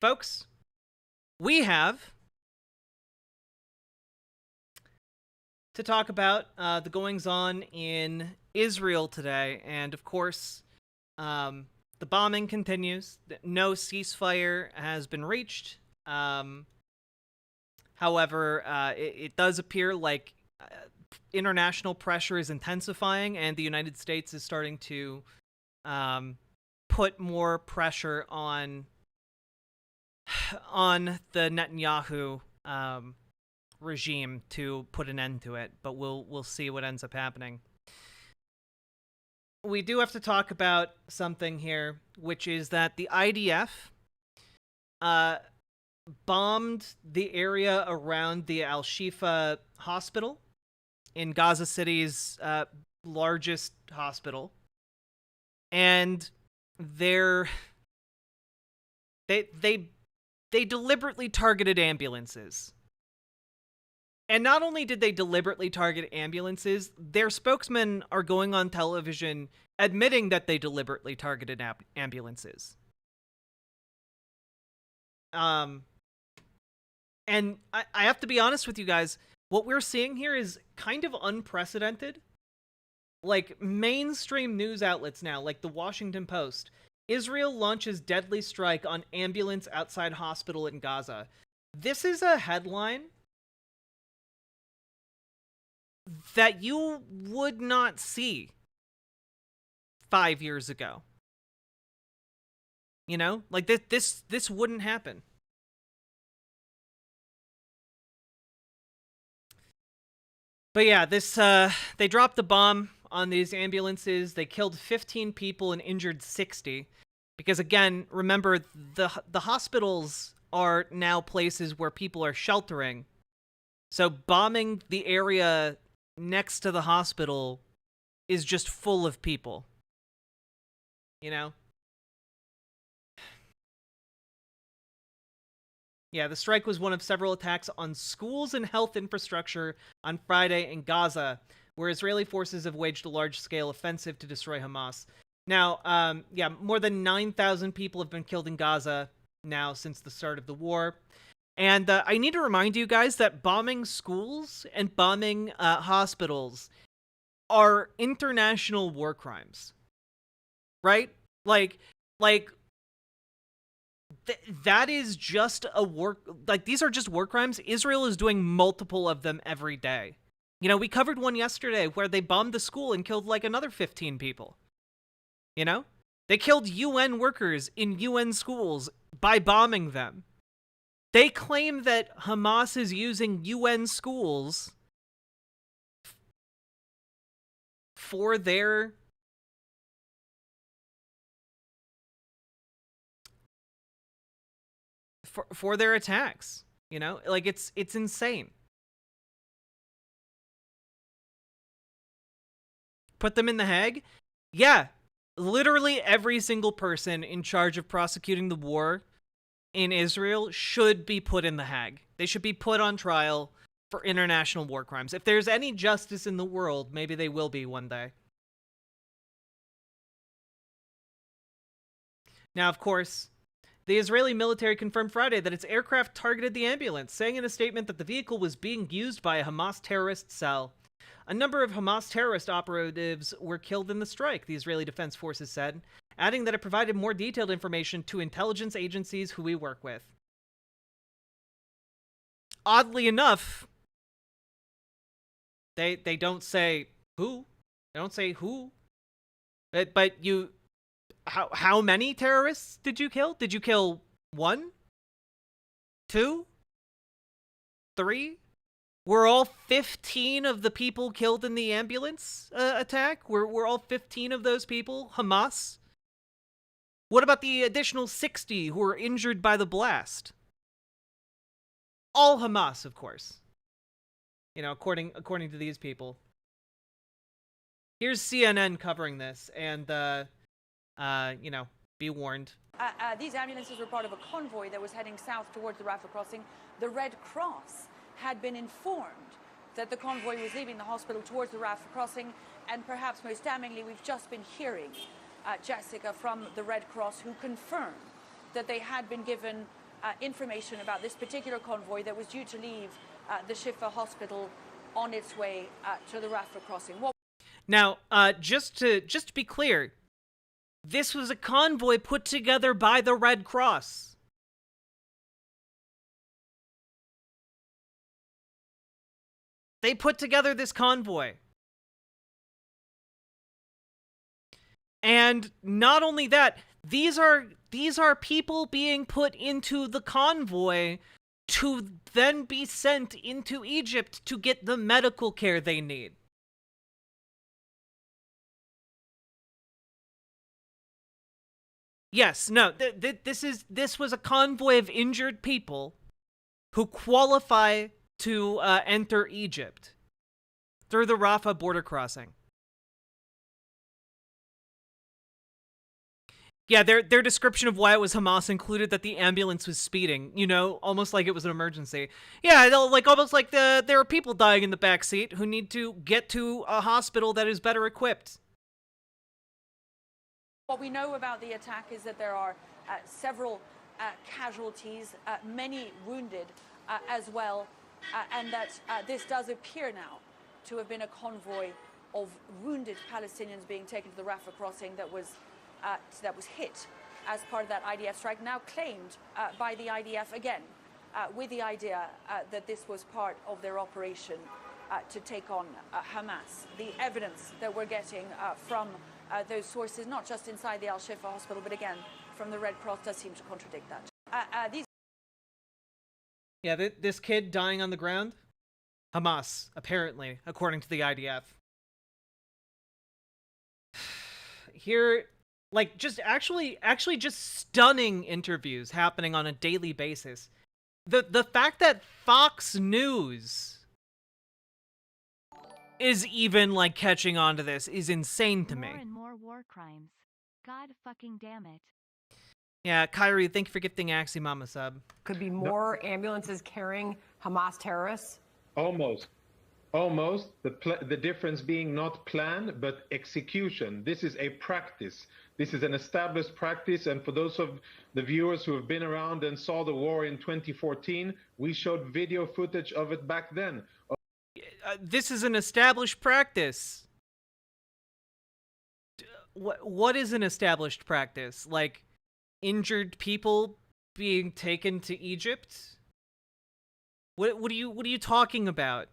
Folks, we have to talk about the goings-on in Israel today, and of course, the bombing continues. No ceasefire has been reached. However, it does appear like international pressure is intensifying, and the United States is starting to put more pressure on the Netanyahu regime to put an end to it. But we'll see what ends up happening. We do have to talk about something here, which is that the IDF bombed the area around the Al-Shifa hospital in Gaza City's largest hospital, and they deliberately targeted ambulances. And not only did they deliberately target ambulances, their spokesmen are going on television admitting that they deliberately targeted ambulances. And I have to be honest with you guys, what we're seeing here is kind of unprecedented. Like, mainstream news outlets now, like the Washington Post, Israel launches deadly strike on ambulance outside hospital in Gaza. This is a headline that you would not see 5 years ago. You know, like this wouldn't happen. But yeah, they dropped the bomb on these ambulances. They killed 15 people and injured 60. Because again, remember, the hospitals are now places where people are sheltering. So bombing the area next to the hospital is just full of people. You know? Yeah, the strike was one of several attacks on schools and health infrastructure on Friday in Gaza, where Israeli forces have waged a large-scale offensive to destroy Hamas. Now, yeah, more than 9,000 people have been killed in Gaza now since the start of the war. And I need to remind you guys that bombing schools and bombing hospitals are international war crimes. Right? Like that is just a war. Like, these are just war crimes. Israel is doing multiple of them every day. You know, we covered one yesterday where they bombed the school and killed like another 15 people. You know? They killed UN workers in UN schools by bombing them. They claim that Hamas is using UN schools for their attacks. You know, like it's insane. Put them in the Hague? Yeah, literally every single person in charge of prosecuting the war in Israel should be put in the Hague. They should be put on trial for international war crimes. If there's any justice in the world, maybe they will be one day. Now, of course, the Israeli military confirmed Friday that its aircraft targeted the ambulance, saying in a statement that the vehicle was being used by a Hamas terrorist cell. A number of Hamas terrorist operatives were killed in the strike, the Israeli Defense Forces said, adding that it provided more detailed information to intelligence agencies who we work with. Oddly enough, they don't say who. They don't say who. But you... How many terrorists did you kill? Did you kill 1? 2? 3? Were all 15 of the people killed in the ambulance attack? Were all 15 of those people Hamas? What about the additional 60 who were injured by the blast? All Hamas, of course. You know, according to these people. Here's CNN covering this, and you know, be warned. These ambulances were part of a convoy that was heading south towards the Rafah crossing. The Red Cross had been informed that the convoy was leaving the hospital towards the Rafah crossing, and perhaps most damningly, we've just been hearing, Jessica, from the Red Cross, who confirmed that they had been given information about this particular convoy that was due to leave the Shifa hospital on its way to the Rafah crossing. Now, just to be clear, this was a convoy put together by the Red Cross. They put together this convoy. And not only that, these are people being put into the convoy to then be sent into Egypt to get the medical care they need. Yes, no, this was a convoy of injured people who qualify to enter Egypt through the Rafah border crossing. Yeah, their description of why it was Hamas included that the ambulance was speeding, you know, almost like it was an emergency. Yeah, like almost like there are people dying in the backseat who need to get to a hospital that is better equipped. What we know about the attack is that there are several casualties, many wounded as well, and that this does appear now to have been a convoy of wounded Palestinians being taken to the Rafah crossing that was hit as part of that IDF strike, now claimed by the IDF again, with the idea that this was part of their operation to take on Hamas. The evidence that we're getting from those sources, not just inside the Al-Shifa hospital, but again, from the Red Cross, does seem to contradict that. Yeah, this kid dying on the ground? Hamas, apparently, according to the IDF. Here, like, just actually just stunning interviews happening on a daily basis. The fact that Fox News is even, like, catching on to this is insane to me. More and more war crimes. God fucking damn it. Yeah, Kyrie, thank you for gifting Axie Mama sub. Could be more ambulances carrying Hamas terrorists? Almost. The difference being not plan, but execution. This is a practice. This is an established practice. And for those of the viewers who have been around and saw the war in 2014, we showed video footage of it back then. This is an established practice. What is an established practice? Like, injured people being taken to Egypt? What are you talking about?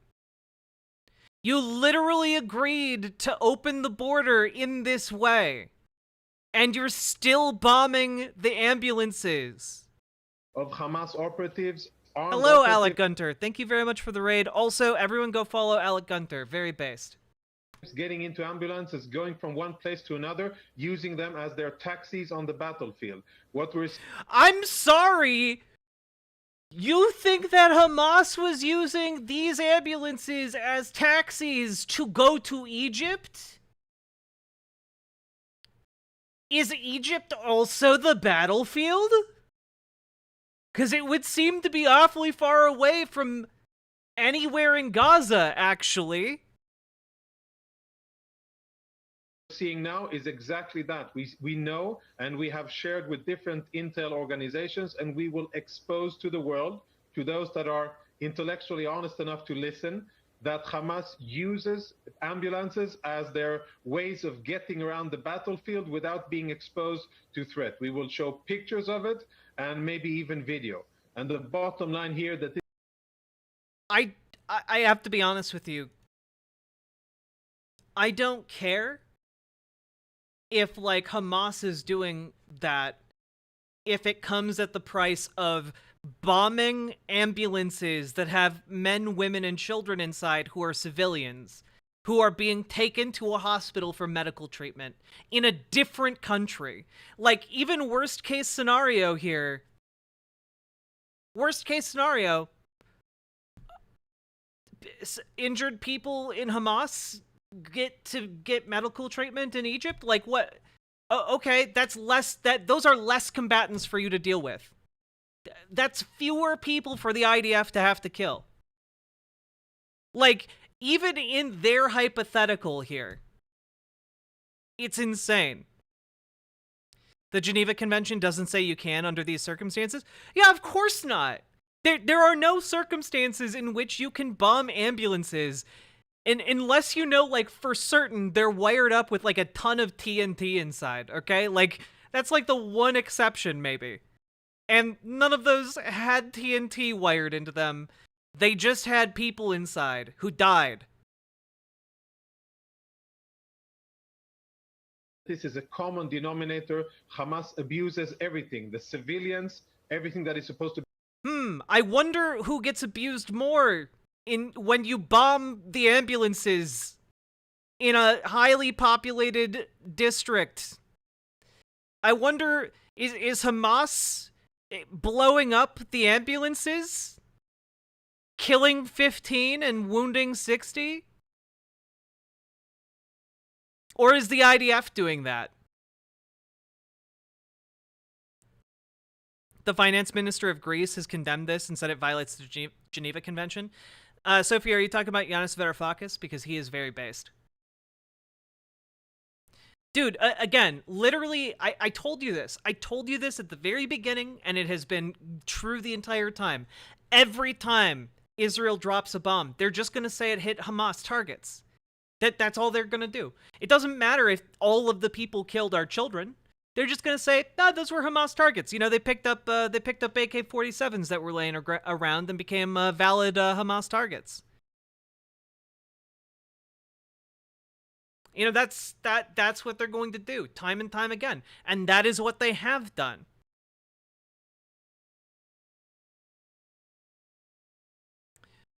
You literally agreed to open the border in this way, and you're still bombing the ambulances. Of Hamas operatives. Hello, Alec Gunter. Thank you very much for the raid. Also, everyone go follow Alec Gunter. Very based. Getting into ambulances, going from one place to another, using them as their taxis on the battlefield. I'm sorry. You think that Hamas was using these ambulances as taxis to go to Egypt? Is Egypt also the battlefield? Because it would seem to be awfully far away from anywhere in Gaza, actually. Seeing now is exactly that. We know, and we have shared with different intel organizations, and we will expose to the world, to those that are intellectually honest enough to listen, that Hamas uses ambulances as their ways of getting around the battlefield without being exposed to threat. We will show pictures of it and maybe even video. And the bottom line here that I have to be honest with you. I don't care if, like, Hamas is doing that, if it comes at the price of bombing ambulances that have men, women, and children inside who are civilians, who are being taken to a hospital for medical treatment in a different country. Like, even worst case scenario here, injured people in Hamas get medical treatment in Egypt? Like, what? Oh, okay, those are less combatants for you to deal with. That's fewer people for the IDF to have to kill. Like, even in their hypothetical here, it's insane. The Geneva Convention doesn't say you can under these circumstances? Yeah, of course not. There are no circumstances in which you can bomb ambulances unless you know, like, for certain they're wired up with, like, a ton of TNT inside, okay? Like, that's, like, the one exception, maybe. And none of those had TNT wired into them. They just had people inside who died. This is a common denominator. Hamas abuses everything. The civilians, everything that is supposed to be. I wonder who gets abused more when you bomb the ambulances in a highly populated district. I wonder, is Hamas blowing up the ambulances? Killing 15 and wounding 60? Or is the IDF doing that? The finance minister of Greece has condemned this and said it violates the Geneva Convention. Sophie, are you talking about Yanis Varoufakis? Because he is very based. Dude, again, literally, I told you this. I told you this at the very beginning, and it has been true the entire time. Every time Israel drops a bomb, they're just going to say it hit Hamas targets. That's all they're going to do. It doesn't matter if all of the people killed are children. They're just going to say, no, those were Hamas targets. You know, they picked up AK-47s that were laying around and became valid Hamas targets. You know, that's what they're going to do time and time again. And that is what they have done.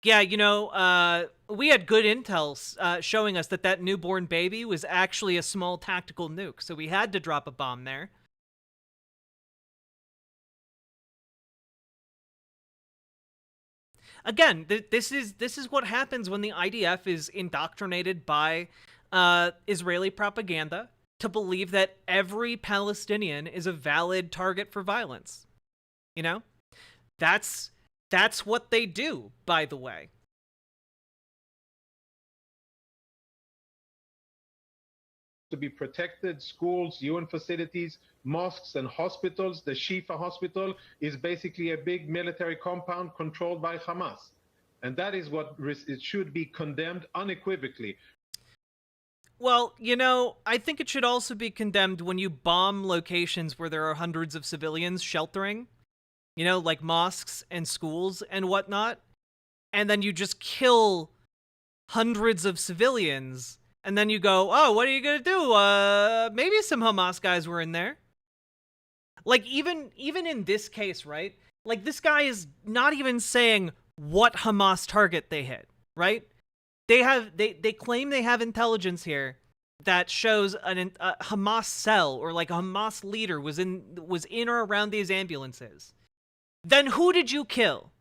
Yeah, you know, we had good intel showing us that newborn baby was actually a small tactical nuke, so we had to drop a bomb there. Again, this is what happens when the IDF is indoctrinated by Israeli propaganda to believe that every Palestinian is a valid target for violence. You know? That's what they do, by the way. To be protected, schools, UN facilities, mosques, and hospitals. The Shifa hospital is basically a big military compound controlled by Hamas. And that is what it should be condemned unequivocally. Well, you know, I think it should also be condemned when you bomb locations where there are hundreds of civilians sheltering. You know, like mosques and schools and whatnot. And then you just kill hundreds of civilians. And then you go, oh, what are you going to do? Maybe some Hamas guys were in there. Like, even in this case, right? Like, this guy is not even saying what Hamas target they hit, right? They claim they have intelligence here that shows a Hamas cell or like a Hamas leader was in or around these ambulances. Then who did you kill?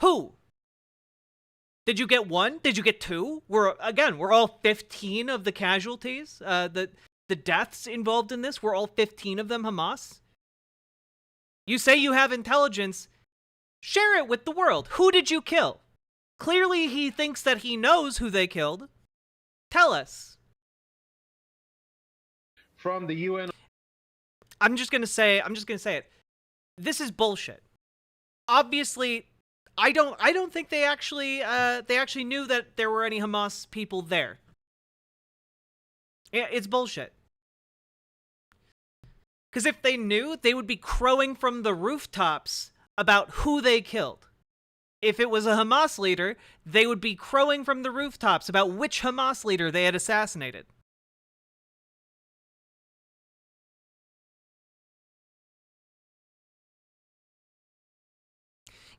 Who? Did you get one? Did you get two? We're all 15 of the casualties, the deaths involved in this. Were all 15 of them Hamas? You say you have intelligence. Share it with the world. Who did you kill? Clearly he thinks that he knows who they killed. Tell us. From the UN. I'm just gonna say it. This is bullshit. Obviously, I don't think they actually knew that there were any Hamas people there. Yeah, it's bullshit. Because if they knew, they would be crowing from the rooftops about who they killed. If it was a Hamas leader, they would be crowing from the rooftops about which Hamas leader they had assassinated.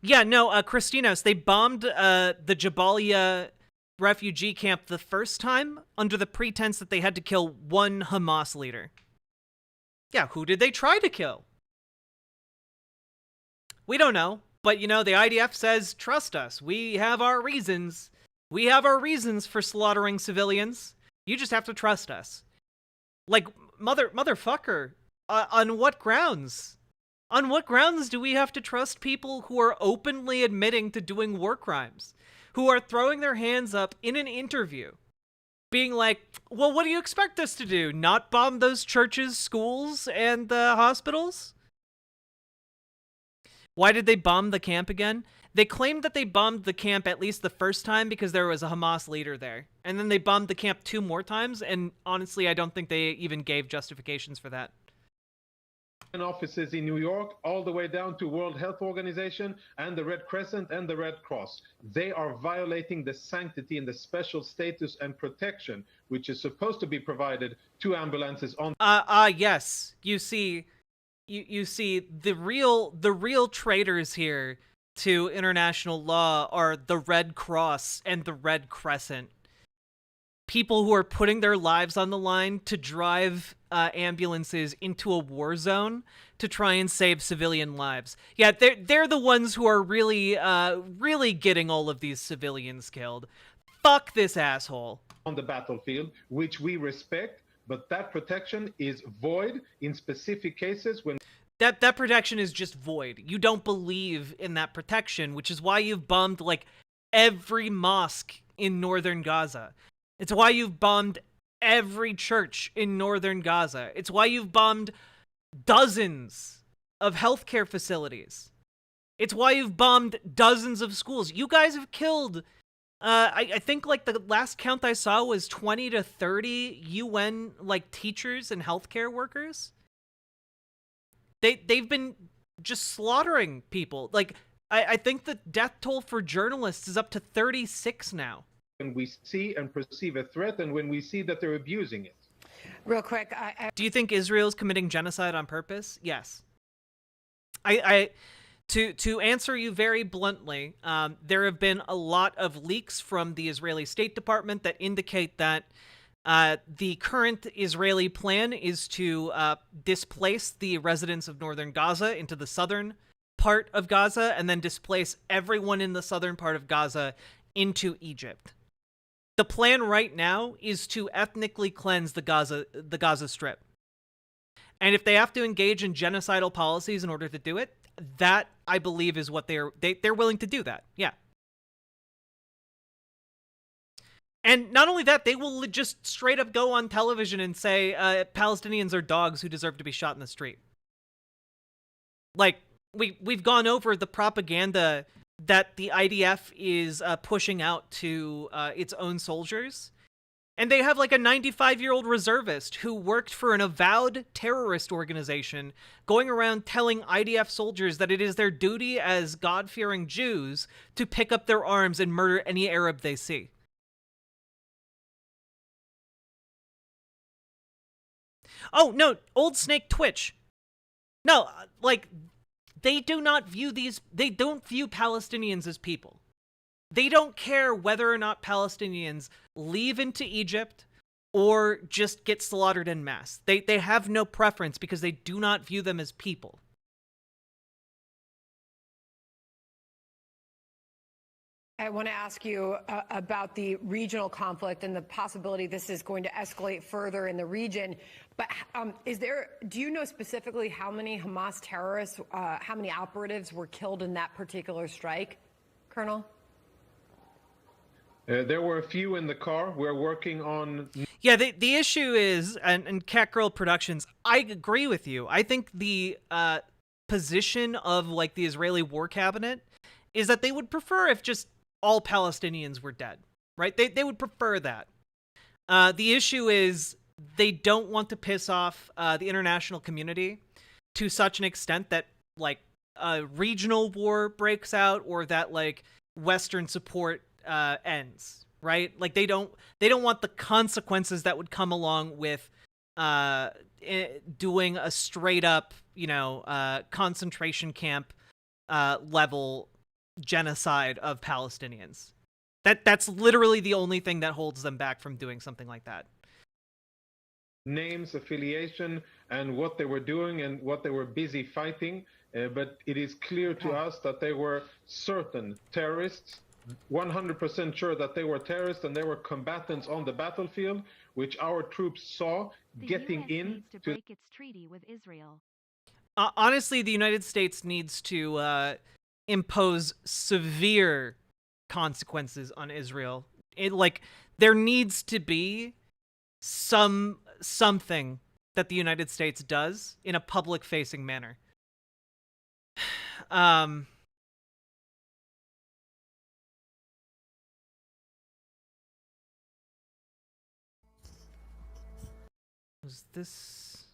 Yeah, no, Christinos, they bombed the Jabalia refugee camp the first time under the pretense that they had to kill one Hamas leader. Yeah, who did they try to kill? We don't know, but you know, the IDF says, trust us, we have our reasons. We have our reasons for slaughtering civilians. You just have to trust us. Like, motherfucker, on what grounds? On what grounds do we have to trust people who are openly admitting to doing war crimes? Who are throwing their hands up in an interview? being like, well, what do you expect us to do? Not bomb those churches, schools, and hospitals? Why did they bomb the camp again? They claimed that they bombed the camp at least the first time because there was a Hamas leader there. And then they bombed the camp 2 more times, and honestly, I don't think they even gave justifications for that. Offices in New York, all the way down to World Health Organization and the Red Crescent and the Red Cross. They are violating the sanctity and the special status and protection which is supposed to be provided to ambulances on. Yes. You see, the real traitors here to international law are the Red Cross and the Red Crescent. People who are putting their lives on the line to drive ambulances into a war zone to try and save civilian lives. Yeah, they're the ones who are really getting all of these civilians killed. Fuck this asshole. On the battlefield, which we respect, but that protection is void in specific cases when that protection is just void. You don't believe in that protection, which is why you've bombed like every mosque in northern Gaza. It's why you've bombed every church in northern Gaza. It's why you've bombed dozens of healthcare facilities. It's why you've bombed dozens of schools. You guys have killed, I think like the last count I saw was 20 to 30 UN like teachers and healthcare workers. They've been just slaughtering people. Like, I think the death toll for journalists is up to 36 now. When we see and perceive a threat and when we see that they're abusing it. Real quick, Do you think Israel's committing genocide on purpose? Yes. To answer you very bluntly, there have been a lot of leaks from the Israeli State Department that indicate that the current Israeli plan is to displace the residents of northern Gaza into the southern part of Gaza and then displace everyone in the southern part of Gaza into Egypt. The plan right now is to ethnically cleanse the Gaza Strip. And if they have to engage in genocidal policies in order to do it, that, I believe, is what they're willing to do that. Yeah. And not only that, they will just straight up go on television and say Palestinians are dogs who deserve to be shot in the street. Like, we've gone over the propaganda that the IDF is pushing out to its own soldiers. And they have like a 95-year-old reservist who worked for an avowed terrorist organization going around telling IDF soldiers that it is their duty as God-fearing Jews to pick up their arms and murder any Arab they see. Oh, no, Old Snake Twitch. No, like, they don't view Palestinians as people. They don't care whether or not Palestinians leave into Egypt or just get slaughtered en masse. They have no preference because they do not view them as people. I want to ask you about the regional conflict and the possibility this is going to escalate further in the region. But do you know specifically how many Hamas terrorists, how many operatives were killed in that particular strike, Colonel? There were a few in the car. We're working on... Yeah, the issue is, and Catgirl Productions, I agree with you. I think the position of, like, the Israeli war cabinet is that they would prefer if just all Palestinians were dead, right? They would prefer that. The issue is they don't want to piss off the international community to such an extent that, like, a regional war breaks out or that, like, Western support ends, right? Like, they don't want the consequences that would come along with doing a straight up, concentration camp level genocide of Palestinians. That's literally the only thing that holds them back from doing something like that. Names, affiliation, and what they were doing and what they were busy fighting, but it is clear to us that they were certain terrorists, 100% sure that they were terrorists and they were combatants on the battlefield, which our troops saw getting in to break its treaty with Israel. Honestly, the United States needs to impose severe consequences on Israel. there needs to be something that the United States does in a public-facing manner. Was this...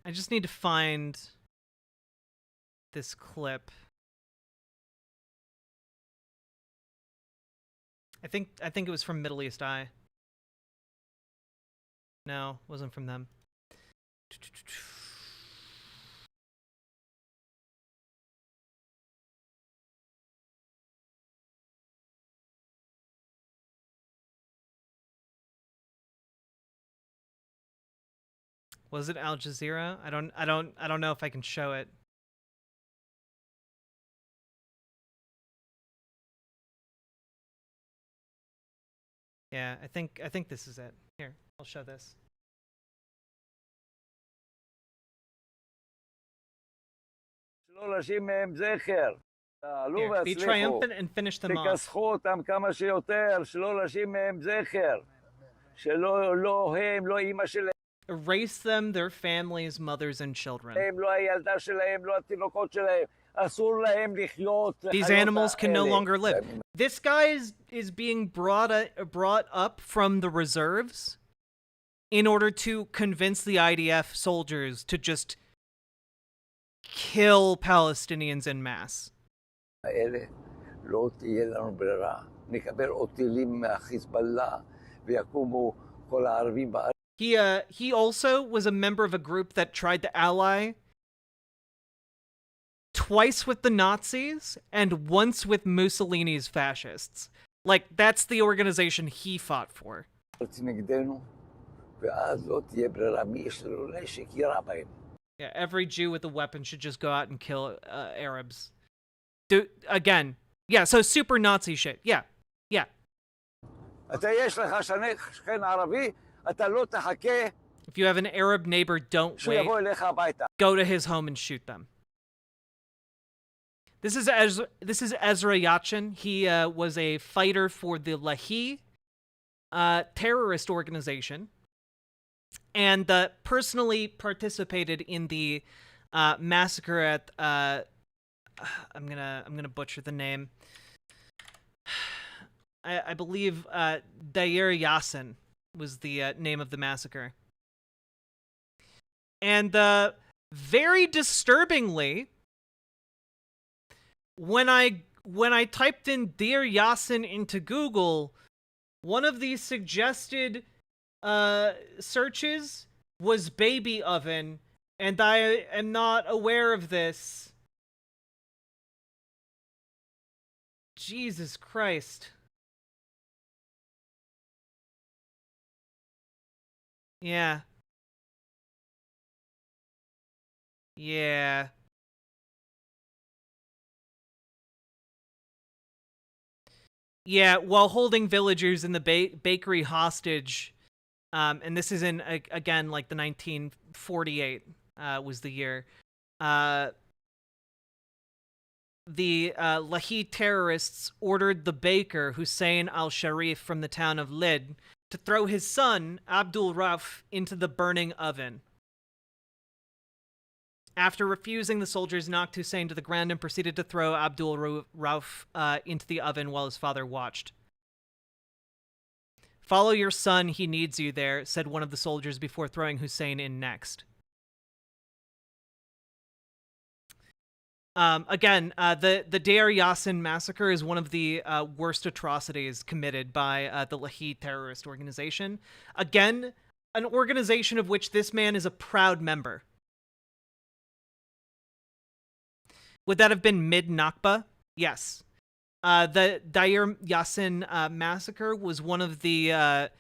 I just need to find this clip. I think it was from Middle East Eye. No, wasn't from them. Was it Al Jazeera? I don't know if I can show it. Yeah, I think this is it. Here, I'll show this. Here, be triumphant and finish them off. תכסחו אותם כמה שיותר, שלא להשאיר מהם זכר. שלא הם, לא אמא שלהם. Erase them, their families, mothers, and children. לא הילדה שלהם, לא התינוקות שלהם. אסור להם לחיות. These animals can no longer live. This guy is being brought up from the reserves in order to convince the IDF soldiers to just kill Palestinians en masse. האלה לא תהיה לנו ברירה. נקבל עוד טילים מהחיזבאללה ויקומו כל הערבים בארץ. He also was a member of a group that tried to ally twice with the Nazis and once with Mussolini's fascists. Like, that's the organization he fought for. Yeah, every Jew with a weapon should just go out and kill Arabs. Again, yeah, so super Nazi shit. Yeah. If you have an Arab neighbor, don't wait. Go to his home and shoot them. This is Ezra Yachin. He was a fighter for the Lahi terrorist organization, and personally participated in the massacre at I'm gonna butcher the name. I believe Deir Yassin was the name of the massacre. And very disturbingly, when I typed in Deir Yassin into Google, one of the suggested searches was baby oven, and I am not aware of this. Jesus Christ. Yeah. Yeah, while holding villagers in the bakery hostage, and this is in, again, like the 1948 was the year, the Lahi terrorists ordered the baker, Hussein al-Sharif from the town of Lid, to throw his son, Abdul Rauf, into the burning oven. After refusing, the soldiers knocked Hussein to the ground and proceeded to throw Abdul Rauf into the oven while his father watched. "Follow your son, he needs you there," said one of the soldiers before throwing Hussein in next. Again, the Deir Yassin massacre is one of the worst atrocities committed by the Lahi terrorist organization. Again, an organization of which this man is a proud member. Would that have been mid-Nakba? Yes. The Deir Yassin massacre was one of the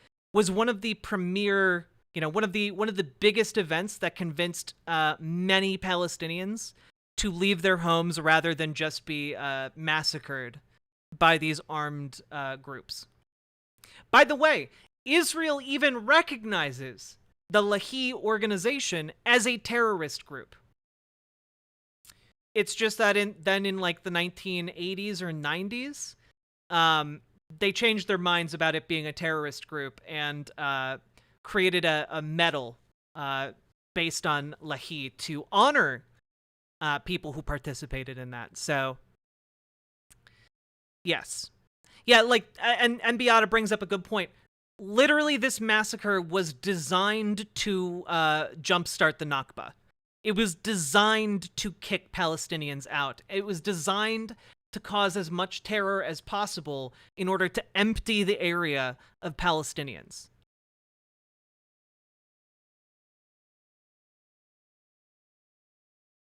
premier, one of the biggest events that convinced many Palestinians to leave their homes rather than just be massacred by these armed groups. By the way, Israel even recognizes the Lahi organization as a terrorist group. It's just that in like the 1980s or 90s, they changed their minds about it being a terrorist group and created a medal based on Lahi to honor people who participated in that. So, yes. Yeah, like, and Beata brings up a good point. Literally, this massacre was designed to jumpstart the Nakba. It was designed to kick Palestinians out. It was designed to cause as much terror as possible in order to empty the area of Palestinians.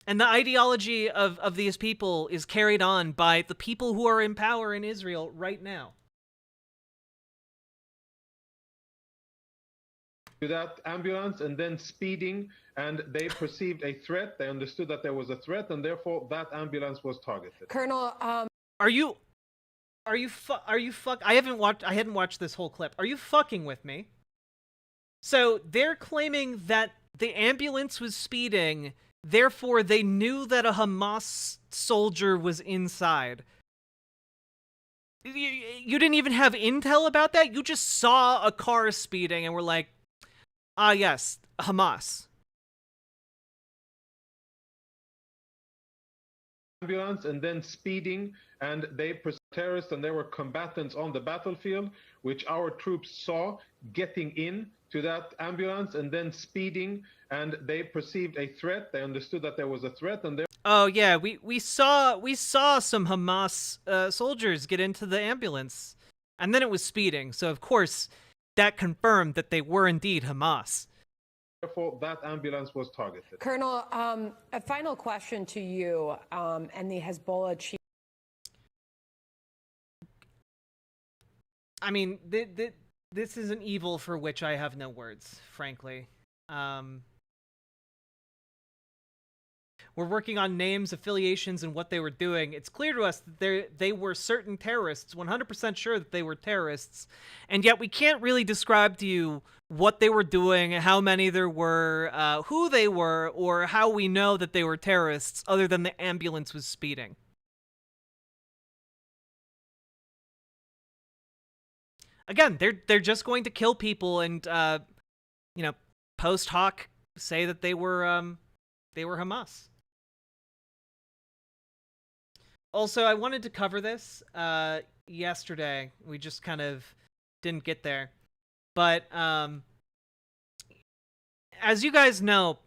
And the ideology of these people is carried on by the people who are in power in Israel right now. To that ambulance and then speeding, and they perceived a threat. They understood that there was a threat, and therefore that ambulance was targeted. Colonel, Are you I hadn't watched this whole clip. Are you fucking with me? So they're claiming that the ambulance was speeding, therefore they knew that a Hamas soldier was inside. You didn't even have intel about that? You just saw a car speeding and were like, ah, yes, Hamas. Ambulance and then speeding, and they terrorists, and there were combatants on the battlefield, which our troops saw getting in to that ambulance and then speeding, and they perceived a threat. They understood that there was a threat, and oh yeah, we saw some Hamas soldiers get into the ambulance, and then it was speeding. So of course, that confirmed that they were indeed Hamas. therefore that ambulance was targeted. Colonel, a final question to you and the Hezbollah chief. I mean, this is an evil for which I have no words, frankly. We're working on names, affiliations, and what they were doing. It's clear to us that they were certain terrorists, 100% sure that they were terrorists, and yet we can't really describe to you what they were doing, how many there were, who they were, or how we know that they were terrorists, other than the ambulance was speeding. Again, they're just going to kill people and, you know, post hoc say that they were Hamas. Also, I wanted to cover this yesterday. We just kind of didn't get there. But as you guys know,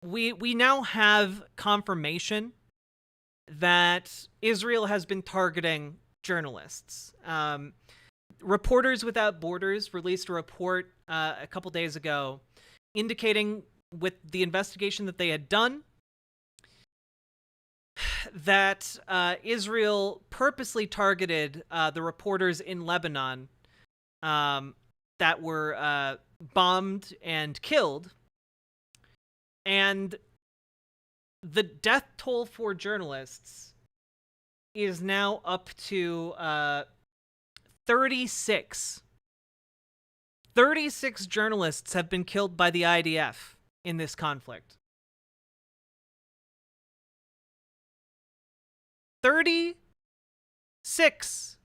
we now have confirmation that Israel has been targeting journalists. Reporters Without Borders released a report a couple days ago indicating, with the investigation that they had done, that Israel purposely targeted the reporters in Lebanon that were bombed and killed. And the death toll for journalists is now up to 36. 36 journalists have been killed by the IDF in this conflict. 36.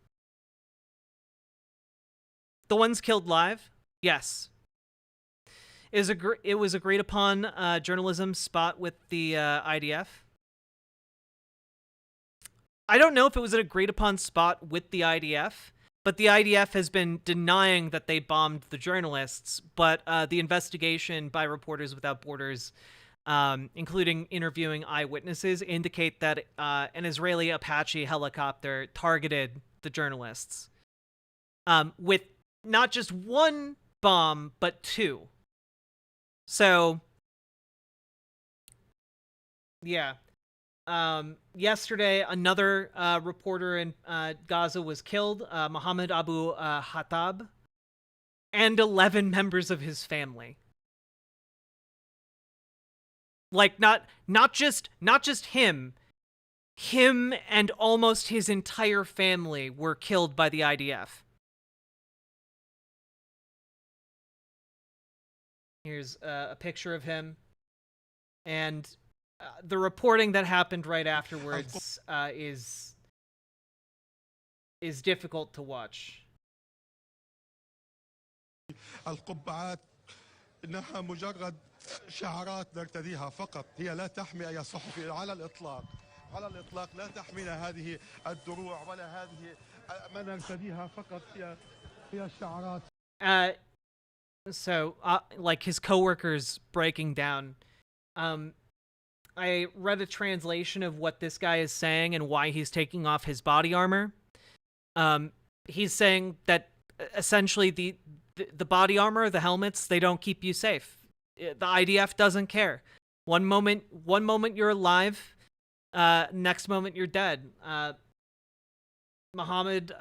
The ones killed live? Yes. It was agreed upon journalism spot with the IDF. I don't know if it was an agreed upon spot with the IDF, but the IDF has been denying that they bombed the journalists. But the investigation by Reporters Without Borders, including interviewing eyewitnesses, indicate that an Israeli Apache helicopter targeted the journalists with not just one bomb, but two. So, yeah. Yesterday, another reporter in Gaza was killed, Mohammed Abu Hatab, and 11 members of his family. Like, not just him and almost his entire family were killed by the IDF. Here's a picture of him, and the reporting that happened right afterwards is difficult to watch. القبعات إنها مجرد شعارات نرتديها فقط، هي لا تحمي أي صحفي على الإطلاق، على الإطلاق لا تحمينا هذه الدروع ولا هذه ما نرتديها فقط هي شعارات. So like his coworkers breaking down. I read a translation of what this guy is saying and why he's taking off his body armor. He's saying that essentially the body armor, the helmets, they don't keep you safe. The IDF doesn't care. One moment you're alive, next moment you're dead. Muhammad,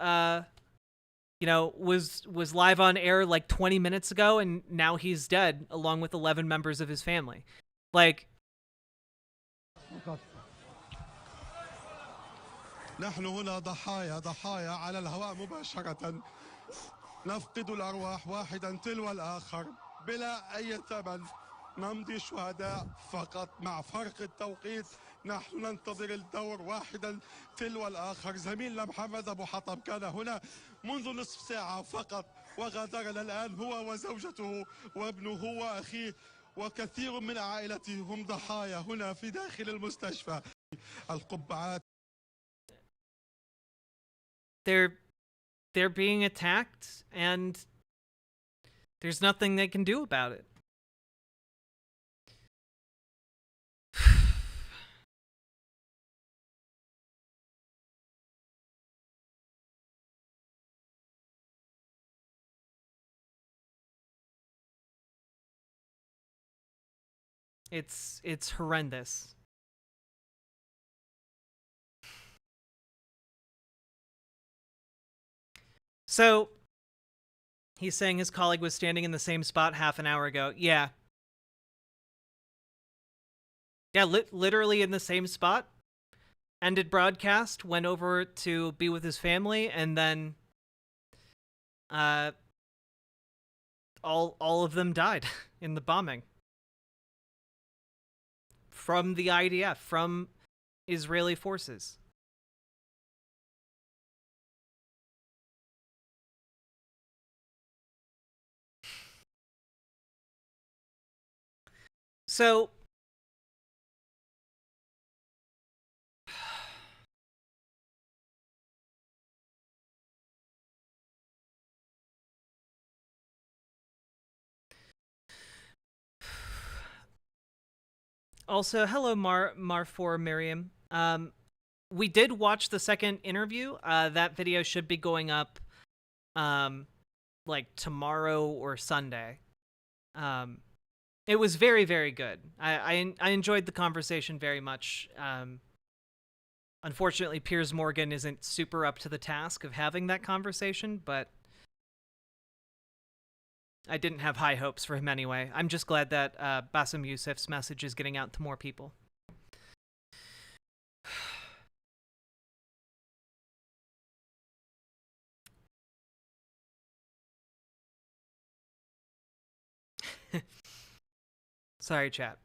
was live on air like 20 minutes ago, and now he's dead along with 11 members of his family. Like, نحن هنا ضحايا على الهواء مباشرة، نفقد الأرواح واحدا تلو الآخر بلا أي ثمن، نمضي شهداء فقط مع فرق التوقيت، نحن ننتظر الدور واحدا تلو الآخر. زميلنا محمد أبو حطب كان هنا منذ نصف ساعة فقط وغادرنا الآن هو وزوجته وابنه وأخيه وكثير من عائلته هم ضحايا هنا في داخل المستشفى. القبعات they're being attacked, and there's nothing they can do about it. It's horrendous. So, he's saying his colleague was standing in the same spot half an hour ago. Yeah. Yeah, literally in the same spot. Ended broadcast, went over to be with his family, and then all of them died in the bombing. From the IDF, from Israeli forces. So, also, hello, Marfor Miriam. We did watch the second interview. That video should be going up, like tomorrow or Sunday. It was very, very good. I enjoyed the conversation very much. Unfortunately, Piers Morgan isn't super up to the task of having that conversation, but I didn't have high hopes for him anyway. I'm just glad that Bassem Youssef's message is getting out to more people. Sorry, chat.